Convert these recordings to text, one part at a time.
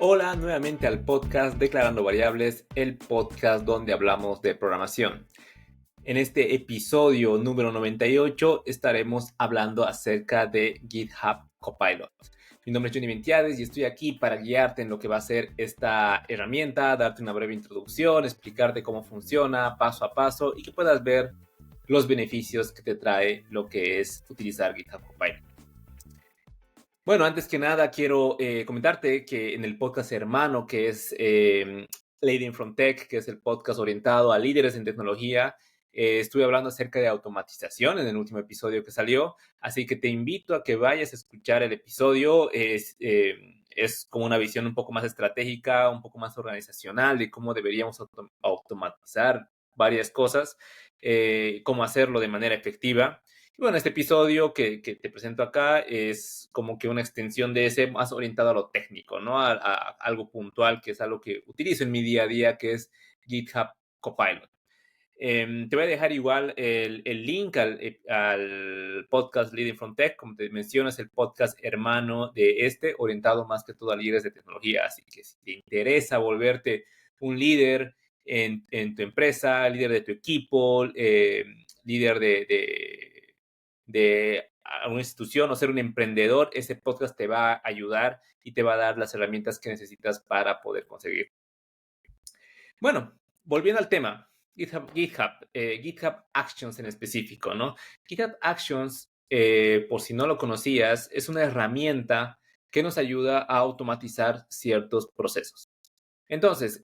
Hola nuevamente al podcast Declarando Variables, el podcast donde hablamos de programación. En este episodio número 98 estaremos hablando acerca de GitHub Copilot. Mi nombre es Johnny Mentiades y estoy aquí para guiarte en lo que va a ser esta herramienta, darte una breve introducción, explicarte cómo funciona paso a paso y que puedas ver los beneficios que te trae lo que es utilizar GitHub Copilot. Bueno, antes que nada quiero comentarte que en el podcast hermano que es Leading from Tech, que es el podcast orientado a líderes en tecnología, estuve hablando acerca de automatización en el último episodio que salió, así que te invito a que vayas a escuchar el episodio. Es como una visión un poco más estratégica, un poco más organizacional de cómo deberíamos automatizar varias cosas, cómo hacerlo de manera efectiva. Y bueno, este episodio que te presento acá es como que una extensión de ese, más orientado a lo técnico, ¿no? A algo puntual, que es algo que utilizo en mi día a día, que es GitHub Copilot. Te voy a dejar igual el link al podcast Leading from Tech, como te menciono, es el podcast hermano de este, orientado más que todo a líderes de tecnología. Así que si te interesa volverte un líder en tu empresa, líder de tu equipo, líder de alguna institución o ser un emprendedor, ese podcast te va a ayudar y te va a dar las herramientas que necesitas para poder conseguir. Bueno, volviendo al tema, GitHub Actions en específico, ¿no? GitHub Actions, por si no lo conocías, es una herramienta que nos ayuda a automatizar ciertos procesos. Entonces,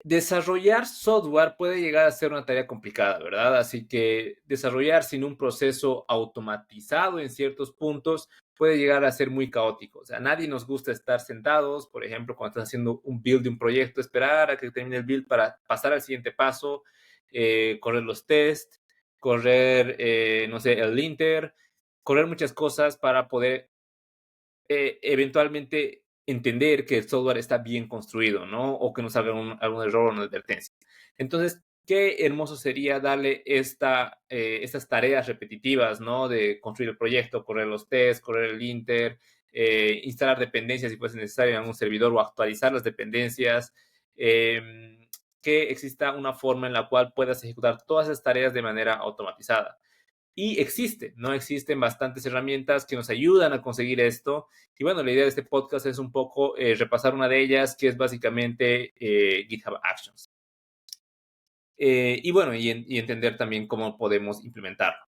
desarrollar software puede llegar a ser una tarea complicada, ¿verdad? Así que desarrollar sin un proceso automatizado en ciertos puntos puede llegar a ser muy caótico. O sea, a nadie nos gusta estar sentados, por ejemplo, cuando estás haciendo un build de un proyecto, esperar a que termine el build para pasar al siguiente paso, correr los tests, correr, no sé, el linter, correr muchas cosas para poder eventualmente entender que el software está bien construido, ¿no? O que nos salga algún error o una advertencia. Entonces, qué hermoso sería darle estas tareas repetitivas, ¿no? De construir el proyecto, correr los tests, correr el linter, instalar dependencias si fuese necesario en algún servidor o actualizar las dependencias. Que exista una forma en la cual puedas ejecutar todas esas tareas de manera automatizada. Y existen bastantes herramientas que nos ayudan a conseguir esto. Y bueno, la idea de este podcast es un poco repasar una de ellas, que es básicamente GitHub Actions. Y bueno, y entender también cómo podemos implementarlo.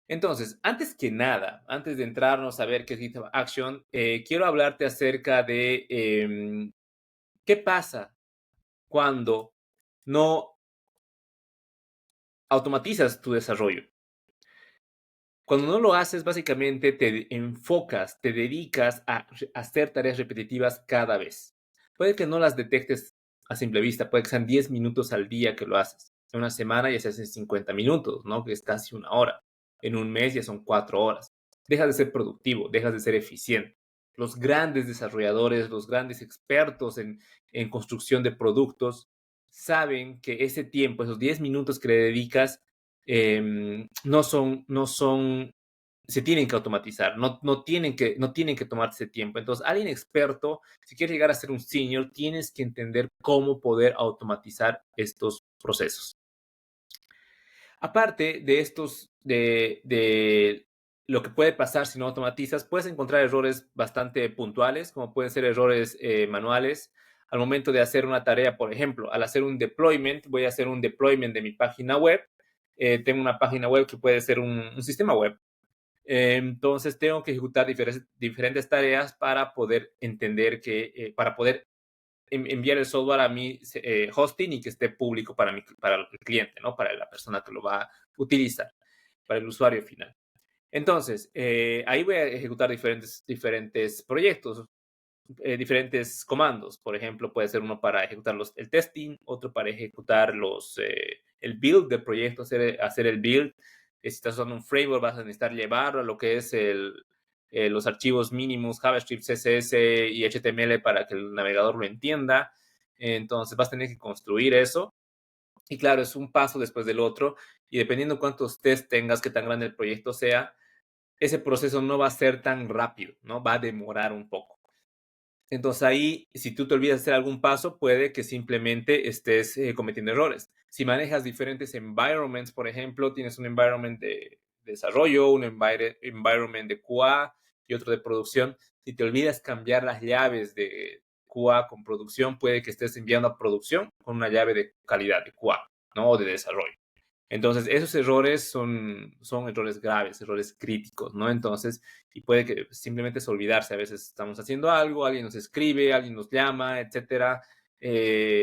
Entonces, antes que nada, antes de entrarnos a ver qué es GitHub Action, quiero hablarte acerca de qué pasa cuando no automatizas tu desarrollo. Cuando no lo haces, básicamente te enfocas, te dedicas a hacer tareas repetitivas cada vez. Puede que no las detectes a simple vista, puede que sean 10 minutos al día que lo haces. En una semana ya se hacen 50 minutos, ¿no? Que es casi una hora. En un mes ya son 4 horas. Dejas de ser productivo, dejas de ser eficiente. Los grandes desarrolladores, los grandes expertos en construcción de productos, saben que ese tiempo, esos 10 minutos que le dedicas, no son, se tienen que automatizar, no tienen que tomarse ese tiempo. Entonces, alguien experto, si quieres llegar a ser un senior, tienes que entender cómo poder automatizar estos procesos. Aparte de estos, de lo que puede pasar si no automatizas, puedes encontrar errores bastante puntuales, como pueden ser errores manuales. Al momento de hacer una tarea, por ejemplo, al hacer un deployment, voy a hacer un deployment de mi página web. Tengo una página web que puede ser un sistema web. Entonces tengo que ejecutar diferentes tareas para poder entender para poder enviar el software a mi hosting y que esté público para el cliente, ¿no? Para la persona que lo va a utilizar, para el usuario final. Entonces, ahí voy a ejecutar diferentes proyectos, diferentes comandos. Por ejemplo, puede ser uno para ejecutar el testing, otro para ejecutar el build del proyecto, hacer el build. Si estás usando un framework, vas a necesitar llevarlo a lo que es los archivos mínimos JavaScript, CSS y HTML para que el navegador lo entienda. Entonces vas a tener que construir eso. Y claro, es un paso después del otro. Y dependiendo cuántos tests tengas, qué tan grande el proyecto sea, ese proceso no va a ser tan rápido, ¿no? Va a demorar un poco. Entonces ahí, si tú te olvidas de hacer algún paso, puede que simplemente estés cometiendo errores. Si manejas diferentes environments, por ejemplo, tienes un environment de desarrollo, un environment de QA y otro de producción, si te olvidas cambiar las llaves de QA con producción, puede que estés enviando a producción con una llave de calidad de QA, ¿no? O de desarrollo. Entonces, esos errores son errores graves, errores críticos, ¿no? Entonces, y puede que simplemente es olvidarse. A veces estamos haciendo algo, alguien nos escribe, alguien nos llama, etcétera.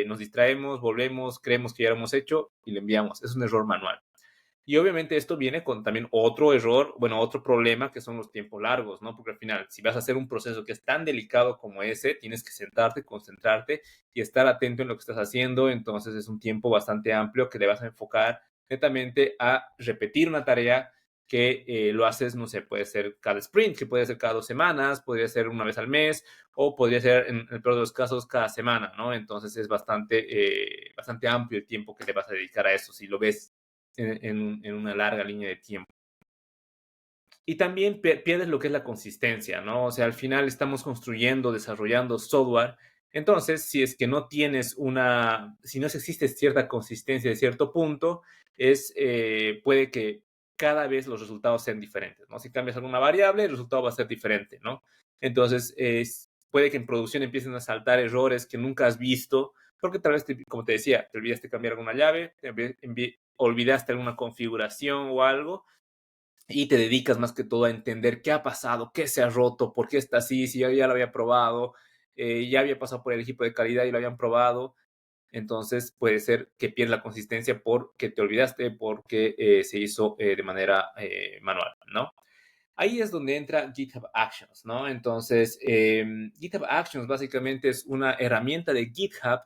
Nos distraemos, volvemos, creemos que ya lo hemos hecho y lo enviamos. Es un error manual. Y obviamente esto viene con también otro error, bueno, otro problema que son los tiempos largos, ¿no? Porque al final, si vas a hacer un proceso que es tan delicado como ese, tienes que sentarte, concentrarte y estar atento en lo que estás haciendo. Entonces es un tiempo bastante amplio que le vas a enfocar netamente a repetir una tarea que lo haces, no sé, puede ser cada sprint, que puede ser cada 2 semanas, podría ser una vez al mes o podría ser, en el peor de los casos, cada semana, ¿no? Entonces es bastante amplio el tiempo que le vas a dedicar a eso, si lo ves en una larga línea de tiempo. Y también pierdes lo que es la consistencia, ¿no? O sea, al final estamos construyendo, desarrollando software. Entonces, si es que no tienes si no existe cierta consistencia de cierto punto, puede que cada vez los resultados sean diferentes, ¿no? Si cambias alguna variable, el resultado va a ser diferente, ¿no? Entonces, puede que en producción empiecen a saltar errores que nunca has visto, porque tal vez, como te decía, te olvidaste cambiar alguna llave, olvidaste alguna configuración o algo, y te dedicas más que todo a entender qué ha pasado, qué se ha roto, por qué está así, si ya lo había probado, ya había pasado por el equipo de calidad y lo habían probado. Entonces puede ser que pierda la consistencia porque te olvidaste, porque se hizo de manera manual, ¿no? Ahí es donde entra GitHub Actions, ¿no? Entonces, GitHub Actions básicamente es una herramienta de GitHub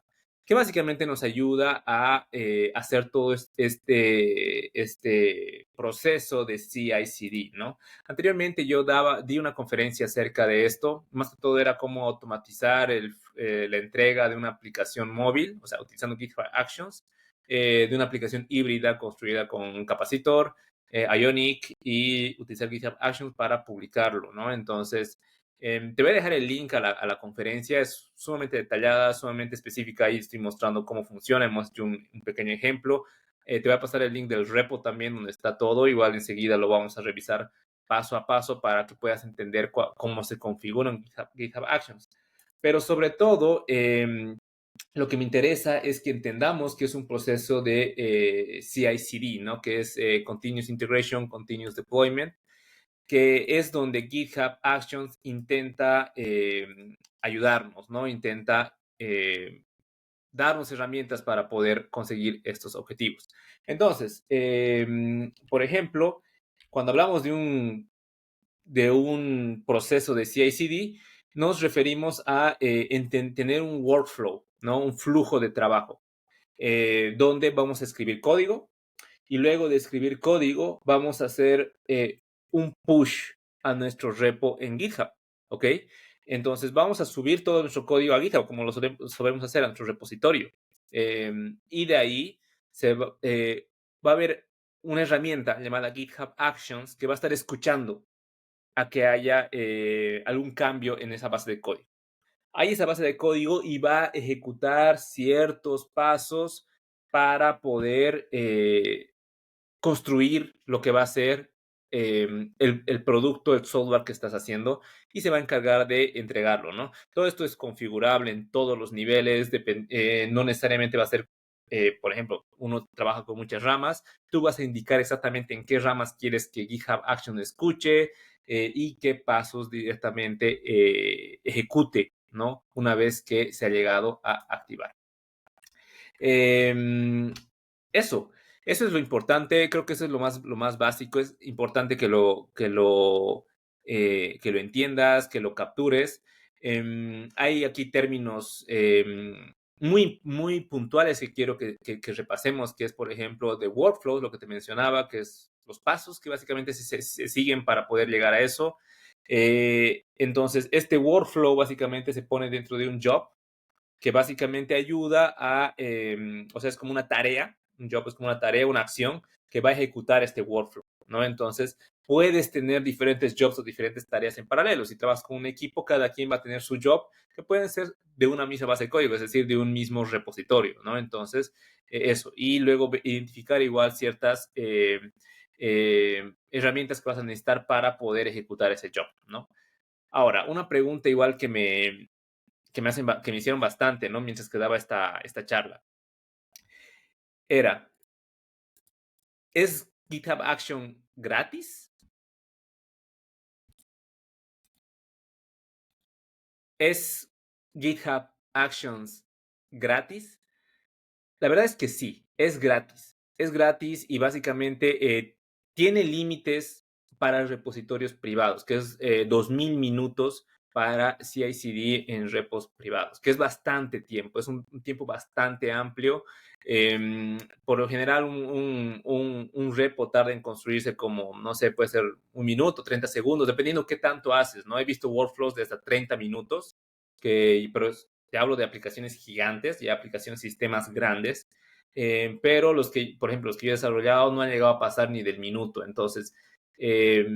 que básicamente nos ayuda a hacer todo este proceso de CI/CD, ¿no? Anteriormente yo di una conferencia acerca de esto, más que todo era cómo automatizar la entrega de una aplicación móvil, o sea, utilizando GitHub Actions, de una aplicación híbrida construida con un capacitor, Ionic y utilizar GitHub Actions para publicarlo, ¿no? Entonces, te voy a dejar el link a la conferencia, es sumamente detallada, sumamente específica, ahí estoy mostrando cómo funciona, hemos hecho un pequeño ejemplo. Te voy a pasar el link del repo también donde está todo, igual enseguida lo vamos a revisar paso a paso para que puedas entender cómo se configura en GitHub Actions. Pero sobre todo, lo que me interesa es que entendamos que es un proceso de CI/CD, ¿no? Que es Continuous Integration, Continuous Deployment, que es donde GitHub Actions intenta ayudarnos, ¿no? Intenta darnos herramientas para poder conseguir estos objetivos. Entonces, por ejemplo, cuando hablamos de un proceso de CI/CD, nos referimos a tener un workflow, ¿no? Un flujo de trabajo, donde vamos a escribir código y luego de escribir código vamos a hacer un push a nuestro repo en GitHub, ¿ok? Entonces vamos a subir todo nuestro código a GitHub, como lo solemos hacer a nuestro repositorio. Y de ahí va a haber una herramienta llamada GitHub Actions que va a estar escuchando a que haya algún cambio en esa base de código. Hay esa base de código y va a ejecutar ciertos pasos para poder construir lo que va a ser el producto, el software que estás haciendo y se va a encargar de entregarlo, ¿no? Todo esto es configurable en todos los niveles, no necesariamente va a ser, por ejemplo, uno trabaja con muchas ramas, tú vas a indicar exactamente en qué ramas quieres que GitHub Action escuche y qué pasos directamente ejecute, ¿no? Una vez que se ha llegado a activar. Eh, eso, eso es lo importante, creo que eso es lo más básico, es importante que lo entiendas, que lo captures. Hay aquí términos muy, muy puntuales que quiero que repasemos, que es, por ejemplo, de workflow, lo que te mencionaba, que es los pasos que básicamente se siguen para poder llegar a eso. Entonces, este workflow básicamente se pone dentro de un job, que básicamente ayuda o sea, es como una tarea, un job es como una tarea, una acción que va a ejecutar este workflow. ¿no? Entonces, puedes tener diferentes jobs o diferentes tareas en paralelo. Si trabajas con un equipo, cada quien va a tener su job, que pueden ser de una misma base de código, es decir, de un mismo repositorio, ¿no? Entonces, eso. Y luego identificar igual ciertas herramientas que vas a necesitar para poder ejecutar ese job, ¿no? Ahora, una pregunta igual que me hicieron bastante, ¿no? Mientras que daba esta charla. Era, ¿es GitHub Action gratis? ¿Es GitHub Actions gratis? La verdad es que sí, es gratis. Es gratis y básicamente tiene límites para repositorios privados, que es 2000 minutos para CI/CD en repos privados, que es bastante tiempo, es un tiempo bastante amplio. Por lo general, un repo tarda en construirse como, no sé, puede ser 1 minuto, 30 segundos, dependiendo qué tanto haces, ¿no? He visto workflows de hasta 30 minutos, pero te hablo de aplicaciones gigantes y aplicaciones, sistemas grandes, pero por ejemplo, los que yo he desarrollado no han llegado a pasar ni del minuto. Entonces, eh,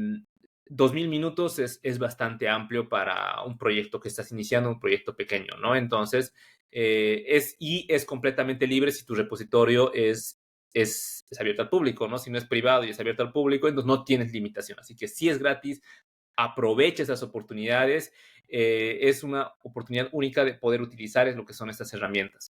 2000 minutos es bastante amplio para un proyecto que estás iniciando, un proyecto pequeño, ¿no? Entonces, es completamente libre si tu repositorio es abierto al público, ¿no? Si no es privado y es abierto al público, entonces no tienes limitación. Así que sí es gratis, aprovecha esas oportunidades. Es una oportunidad única de poder utilizar lo que son estas herramientas.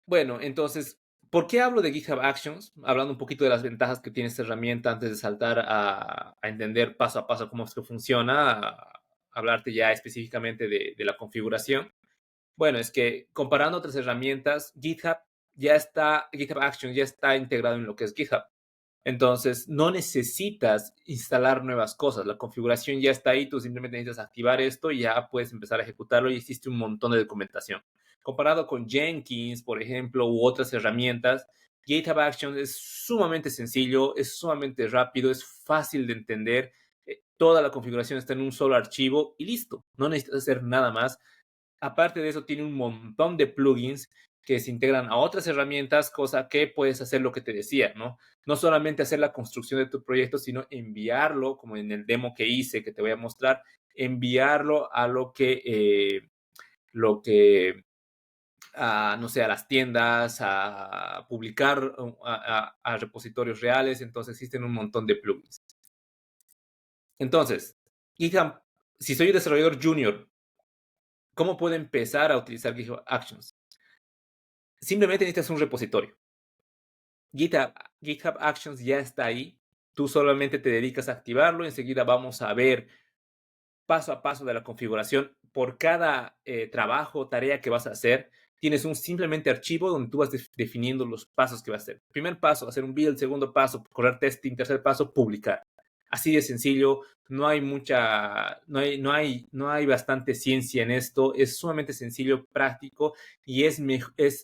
Bueno, entonces, ¿por qué hablo de GitHub Actions? Hablando un poquito de las ventajas que tiene esta herramienta antes de saltar a entender paso a paso cómo es que funciona, a hablarte ya específicamente de la configuración. Bueno, es que comparando otras herramientas, GitHub Actions ya está integrado en lo que es GitHub. Entonces, no necesitas instalar nuevas cosas. La configuración ya está ahí. Tú simplemente necesitas activar esto y ya puedes empezar a ejecutarlo y existe un montón de documentación. Comparado con Jenkins, por ejemplo, u otras herramientas, GitHub Actions es sumamente sencillo, es sumamente rápido, es fácil de entender. Toda la configuración está en un solo archivo y listo. No necesitas hacer nada más. Aparte de eso, tiene un montón de plugins que se integran a otras herramientas, cosa que puedes hacer lo que te decía, ¿no? No solamente hacer la construcción de tu proyecto, sino enviarlo, como en el demo que hice, que te voy a mostrar, enviarlo a no sé, a las tiendas, a publicar a repositorios reales. Entonces existen un montón de plugins. Entonces, GitHub, si soy un desarrollador junior, ¿cómo puedo empezar a utilizar GitHub Actions? Simplemente necesitas un repositorio. GitHub Actions ya está ahí. Tú solamente te dedicas a activarlo. Enseguida vamos a ver paso a paso de la configuración. Por cada trabajo o tarea que vas a hacer, tienes un simplemente archivo donde tú vas definiendo los pasos que vas a hacer. Primer paso, hacer un build. Segundo paso, correr testing. Tercer paso, publicar. Así de sencillo. No hay bastante ciencia en esto. Es sumamente sencillo, práctico y es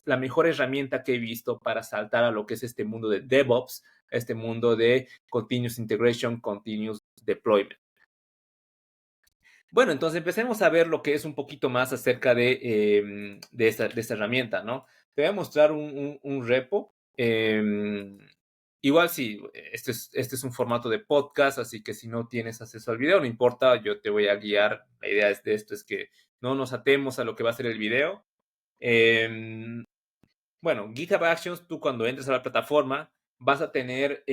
la mejor herramienta que he visto para saltar a lo que es este mundo de DevOps, este mundo de Continuous Integration, Continuous Deployment. Bueno, entonces empecemos a ver lo que es un poquito más acerca de esta herramienta, ¿no? Te voy a mostrar un repo. Igual sí, este es un formato de podcast, así que si no tienes acceso al video, no importa, yo te voy a guiar. La idea de esto es que no nos atemos a lo que va a ser el video. Bueno, GitHub Actions, tú cuando entres a la plataforma vas a tener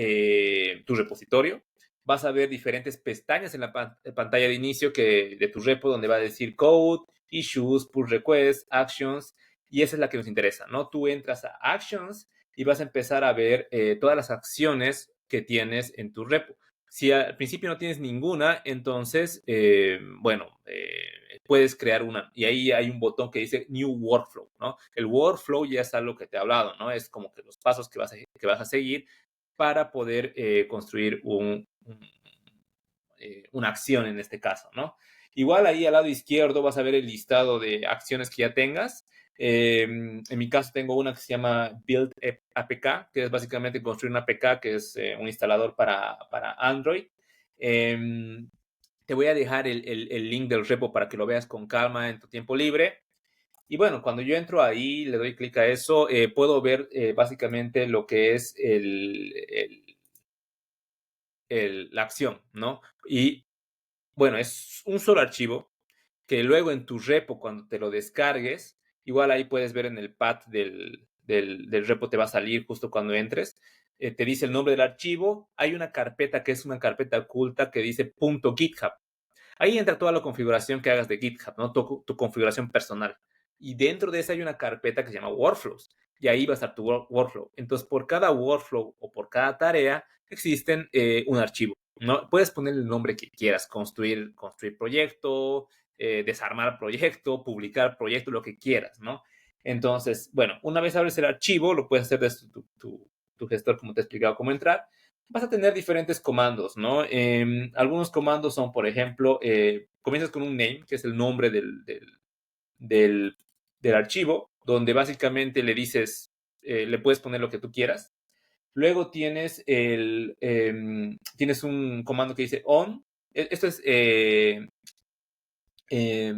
tu repositorio, vas a ver diferentes pestañas en la pantalla de inicio de tu repo donde va a decir Code, Issues, Pull Requests, Actions, y esa es la que nos interesa, ¿no? Tú entras a Actions y vas a empezar a ver todas las acciones que tienes en tu repo. Si al principio no tienes ninguna, entonces, puedes crear una. Y ahí hay un botón que dice New Workflow, ¿no? El workflow ya es algo que te he hablado, ¿no? Es como que los pasos que vas a seguir para poder construir una acción en este caso, ¿no? Igual ahí al lado izquierdo vas a ver el listado de acciones que ya tengas. En mi caso tengo una que se llama Build APK, que es básicamente construir una APK, que es un instalador para Android. Te voy a dejar el link del repo para que lo veas con calma en tu tiempo libre. Y bueno, cuando yo entro ahí, le doy clic a eso, puedo ver básicamente lo que es la acción, ¿no? Y bueno, es un solo archivo que luego en tu repo, cuando te lo descargues, igual ahí puedes ver en el path del repo, te va a salir justo cuando entres, te dice el nombre del archivo, hay una carpeta que es una carpeta oculta que dice .github. Ahí entra toda la configuración que hagas de GitHub, ¿no? Tu configuración personal. Y dentro de esa hay una carpeta que se llama Workflows. Y ahí va a estar tu workflow. Entonces, por cada workflow o por cada tarea existen un archivo, ¿no? Puedes poner el nombre que quieras, construir proyecto, desarmar proyecto, publicar proyecto, lo que quieras, ¿no? Entonces, bueno, una vez abres el archivo, lo puedes hacer desde tu gestor, como te he explicado cómo entrar. Vas a tener diferentes comandos, ¿no? Algunos comandos son, por ejemplo, comienzas con un name, que es el nombre del, del archivo, donde básicamente le dices, le puedes poner lo que tú quieras. Luego tienes un comando que dice on. Esto es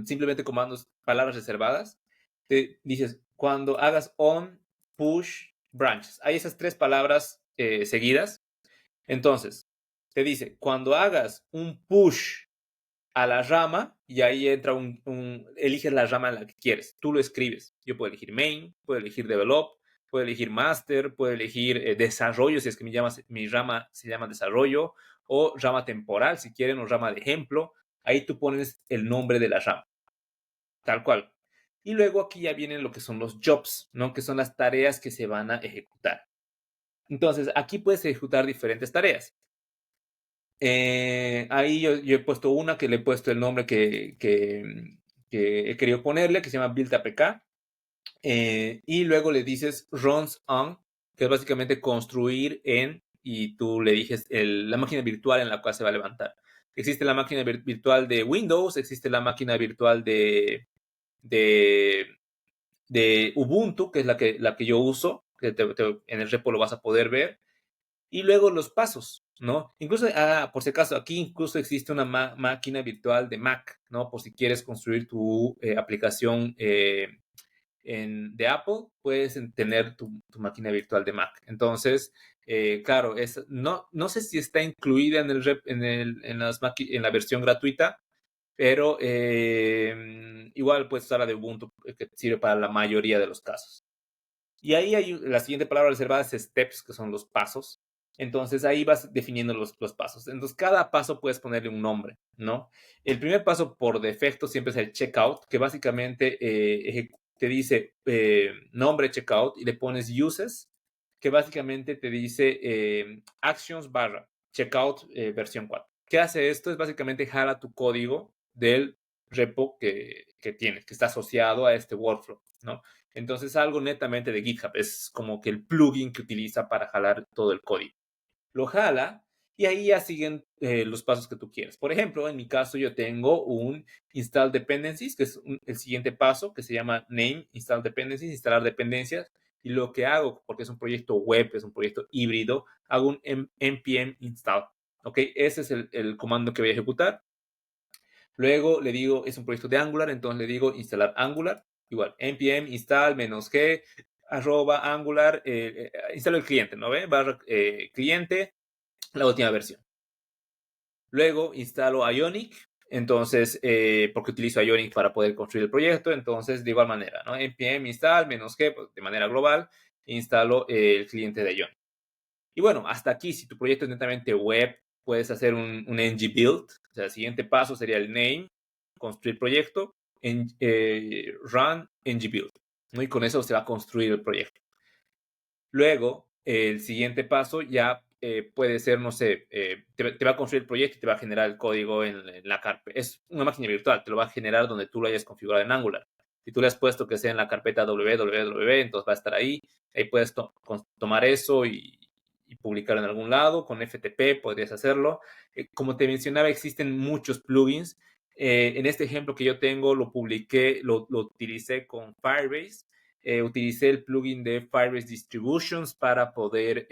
simplemente comandos, palabras reservadas. Te dices, cuando hagas on, push, branches. Hay esas tres palabras seguidas. Entonces, te dice, cuando hagas un push a la rama, y ahí entra eliges la rama en la que quieres. Tú lo escribes. Yo puedo elegir main, puedo elegir develop, puedo elegir master, puedo elegir desarrollo, si es que mi rama se llama desarrollo, o rama temporal, si quieren, o rama de ejemplo. Ahí tú pones el nombre de la rama, tal cual. Y luego aquí ya vienen lo que son los jobs, ¿no? Que son las tareas que se van a ejecutar. Entonces, aquí puedes ejecutar diferentes tareas. Ahí yo he puesto una que le he puesto el nombre que he querido ponerle, que se llama build APK. Y luego le dices runs on, que es básicamente construir en, y tú le dices la máquina virtual en la cual se va a levantar. Existe la máquina virtual de Windows, existe la máquina virtual de, de Ubuntu, que es la que yo uso, que en el repo lo vas a poder ver. Y luego los pasos, ¿no? Incluso, por si acaso, aquí incluso existe una máquina virtual de Mac, ¿no? Por si quieres construir tu aplicación de Apple, puedes tener tu máquina virtual de Mac. Entonces, claro, no sé si está incluida en la versión gratuita, pero igual puedes usar la de Ubuntu, que sirve para la mayoría de los casos. Y ahí hay la siguiente palabra reservada, es steps, que son los pasos. Entonces ahí vas definiendo los pasos. Entonces cada paso puedes ponerle un nombre, ¿no? El primer paso por defecto siempre es el checkout, que básicamente te dice nombre checkout y le pones uses, que básicamente te dice actions barra checkout versión 4. ¿Qué hace esto? Es básicamente jala tu código del repo que tienes, que está asociado a este workflow, ¿no? Entonces, algo netamente de GitHub. Es como que el plugin que utiliza para jalar todo el código. Lo jala y ahí ya siguen los pasos que tú quieres. Por ejemplo, en mi caso yo tengo un install dependencies, que es el siguiente paso, que se llama name install dependencies, instalar dependencias. Y lo que hago, porque es un proyecto web, es un proyecto híbrido, hago un npm install. ¿Ok? Ese es el comando que voy a ejecutar. Luego le digo, es un proyecto de Angular, entonces le digo instalar Angular. Igual, npm install -g @angular, instalo el cliente, ¿no ve? Barra cliente, la última versión. Luego instalo Ionic, entonces, porque utilizo Ionic para poder construir el proyecto, entonces de igual manera, ¿no? npm install -g, pues, de manera global, instalo el cliente de Ionic. Y bueno, hasta aquí, si tu proyecto es netamente web, puedes hacer un ng build. O sea, el siguiente paso sería el name, construir proyecto, run ng build, ¿no? Y con eso se va a construir el proyecto. Luego, el siguiente paso ya puede ser, no sé, te va a construir el proyecto y te va a generar el código en la carpeta. Es una máquina virtual, te lo va a generar donde tú lo hayas configurado en Angular. Si tú le has puesto que sea en la carpeta www, entonces va a estar ahí. Ahí puedes tomar eso y publicarlo en algún lado. Con FTP podrías hacerlo. Como te mencionaba, existen muchos plugins. En este ejemplo que yo tengo, lo publiqué, lo utilicé con Firebase. Utilicé el plugin de Firebase Distributions para poder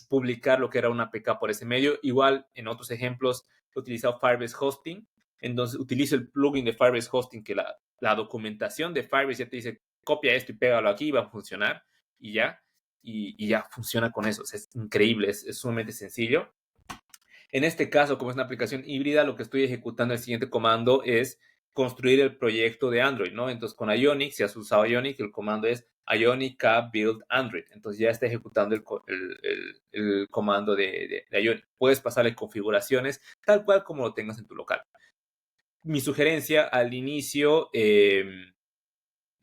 publicar lo que era una APK por ese medio. Igual, en otros ejemplos, he utilizado Firebase Hosting. Entonces, utilizo el plugin de Firebase Hosting, que la documentación de Firebase ya te dice, copia esto y pégalo aquí, va a funcionar. Y ya, y ya funciona con eso. O sea, es increíble, es sumamente sencillo. En este caso, como es una aplicación híbrida, lo que estoy ejecutando el siguiente comando es construir el proyecto de Android, ¿no? Entonces, con Ionic, si has usado Ionic, el comando es Ionic K build Android. Entonces, ya está ejecutando el comando de Ionic. Puedes pasarle configuraciones tal cual como lo tengas en tu local. Mi sugerencia al inicio,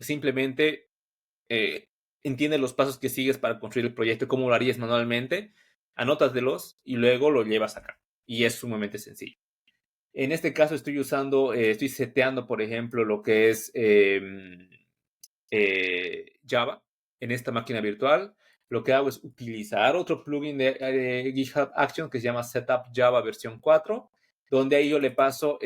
simplemente entiende los pasos que sigues para construir el proyecto, cómo lo harías manualmente, anótatelos y luego lo llevas acá. Y es sumamente sencillo. En este caso estoy seteando, por ejemplo, lo que es Java en esta máquina virtual. Lo que hago es utilizar otro plugin de GitHub Actions que se llama Setup Java versión 4, donde ahí yo le paso,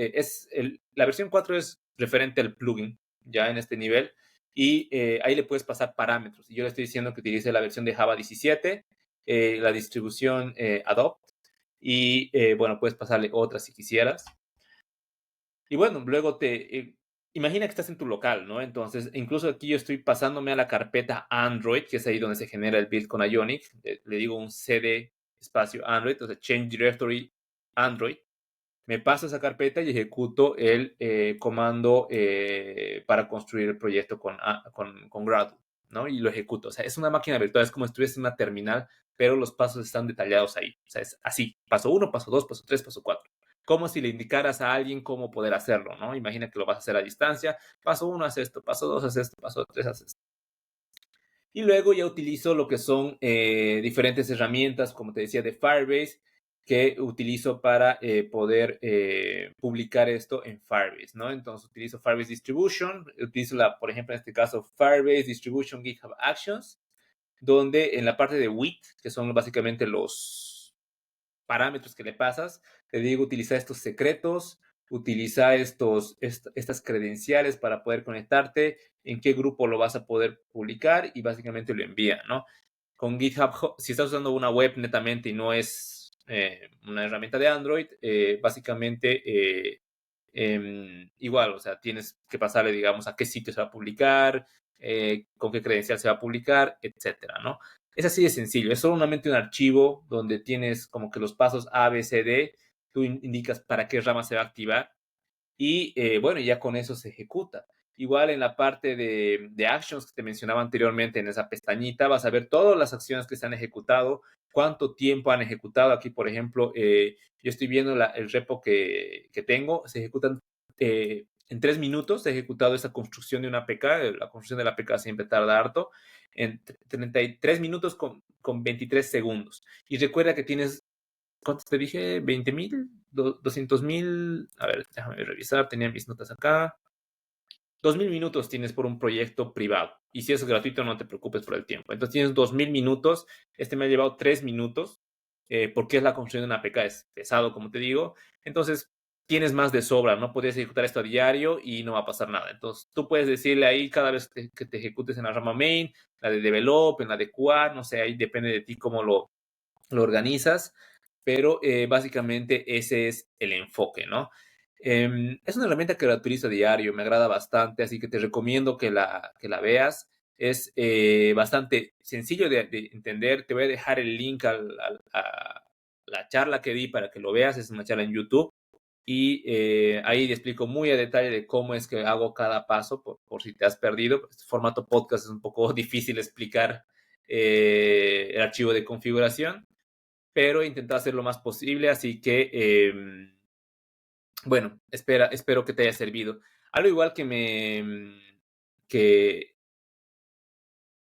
la versión 4 es referente al plugin, ya en este nivel, y ahí le puedes pasar parámetros. Y yo le estoy diciendo que utilice la versión de Java 17, la distribución Adobe, y bueno, puedes pasarle otras si quisieras. Y bueno, luego imagina que estás en tu local, ¿no? Entonces, incluso aquí yo estoy pasándome a la carpeta Android, que es ahí donde se genera el build con Ionic. Le digo un cd espacio Android, entonces Change Directory Android. Me paso a esa carpeta y ejecuto el comando para construir el proyecto con Gradle, ¿no? Y lo ejecuto. O sea, es una máquina virtual, es como si estuviese en una terminal, pero los pasos están detallados ahí. O sea, es así. Paso 1, paso 2, paso 3, paso 4. Como si le indicaras a alguien cómo poder hacerlo, ¿no? Imagina que lo vas a hacer a distancia. Paso 1, haz esto. Paso 2, haz esto. Paso 3, haz esto. Y luego ya utilizo lo que son diferentes herramientas, como te decía, de Firebase, que utilizo para poder publicar esto en Firebase, ¿no? Entonces utilizo Firebase Distribution, utilizo, por ejemplo, en este caso, Firebase Distribution GitHub Actions, donde en la parte de WIT, que son básicamente los parámetros que le pasas, te digo, utiliza estos secretos, utiliza estas credenciales para poder conectarte, en qué grupo lo vas a poder publicar y básicamente lo envía, ¿no? Con GitHub, si estás usando una web netamente y no es una herramienta de Android, básicamente igual, o sea, tienes que pasarle, digamos, a qué sitio se va a publicar, con qué credencial se va a publicar, etcétera, ¿no? Es así de sencillo, es solamente un archivo donde tienes como que los pasos A, B, C, D, tú indicas para qué rama se va a activar y bueno, ya con eso se ejecuta. Igual en la parte de actions que te mencionaba anteriormente, en esa pestañita, vas a ver todas las acciones que se han ejecutado, cuánto tiempo han ejecutado. Aquí, por ejemplo, yo estoy viendo el repo que tengo, se ejecutan en 3 minutos, se ha ejecutado esa construcción de una APK, la construcción de la APK siempre tarda harto, en 33 minutos con 23 segundos. Y recuerda que tienes, ¿cuántos te dije? ¿20,000? ¿200,000? A ver, déjame revisar, tenía mis notas acá. 2,000 minutos tienes por un proyecto privado. Y si es gratuito, no te preocupes por el tiempo. Entonces tienes 2,000 minutos. Este me ha llevado 3 minutos. Porque es la construcción de una APK. Es pesado, como te digo. Entonces tienes más de sobra. No puedes ejecutar esto a diario y no va a pasar nada. Entonces tú puedes decirle ahí cada vez que te ejecutes en la rama main, la de develop, en la de QA, no sé, ahí depende de ti cómo lo organizas, pero básicamente ese es el enfoque, ¿no? Es una herramienta que la utilizo a diario, me agrada bastante, así que te recomiendo que la veas. Es bastante sencillo de entender. Te voy a dejar el link a la charla que di para que lo veas. Es una charla en YouTube. Y ahí te explico muy a detalle de cómo es que hago cada paso, por si te has perdido. Este formato podcast es un poco difícil explicar el archivo de configuración, pero he intentado hacer lo más posible, así que, bueno, espero que te haya servido. Algo igual que,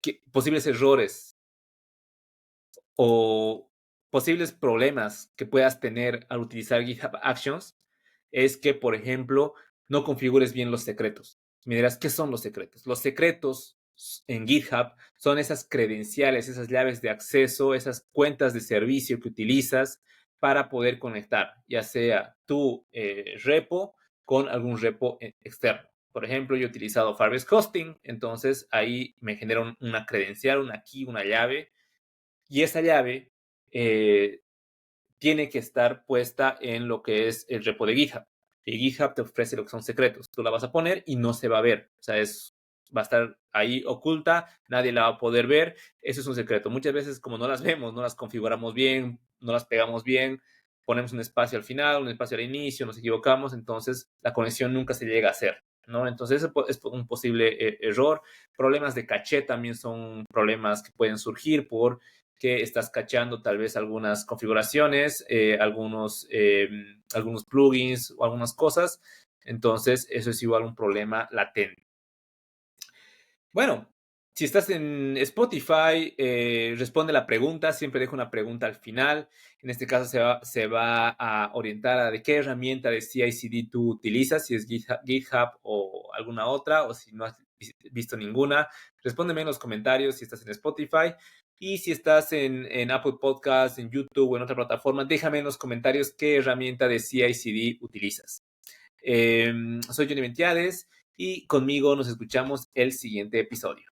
que posibles errores o posibles problemas que puedas tener al utilizar GitHub Actions es que, por ejemplo, no configures bien los secretos. Me dirás, ¿qué son los secretos? Los secretos en GitHub son esas credenciales, esas llaves de acceso, esas cuentas de servicio que utilizas para poder conectar, ya sea tu repo con algún repo externo. Por ejemplo, yo he utilizado Firebase Hosting, entonces ahí me genera una credencial, una key, una llave, y esa llave tiene que estar puesta en lo que es el repo de GitHub. Y GitHub te ofrece lo que son secretos. Tú la vas a poner y no se va a ver. O sea, va a estar ahí oculta, nadie la va a poder ver. Eso es un secreto. Muchas veces, como no las vemos, no las configuramos bien, no las pegamos bien, ponemos un espacio al final, un espacio al inicio, nos equivocamos, entonces la conexión nunca se llega a hacer, ¿no? Entonces ese es un posible error. Problemas de caché también son problemas que pueden surgir por que estás cacheando tal vez algunas configuraciones, algunos plugins o algunas cosas. Entonces, eso es igual un problema latente. Bueno, si estás en Spotify, responde la pregunta. Siempre dejo una pregunta al final. En este caso se va a orientar a de qué herramienta de CI/CD tú utilizas, si es GitHub o alguna otra, o si no has visto ninguna. Respóndeme en los comentarios si estás en Spotify. Y si estás en Apple Podcasts, en YouTube o en otra plataforma, déjame en los comentarios qué herramienta de CI/CD utilizas. Soy Johnny Mentiades y conmigo nos escuchamos el siguiente episodio.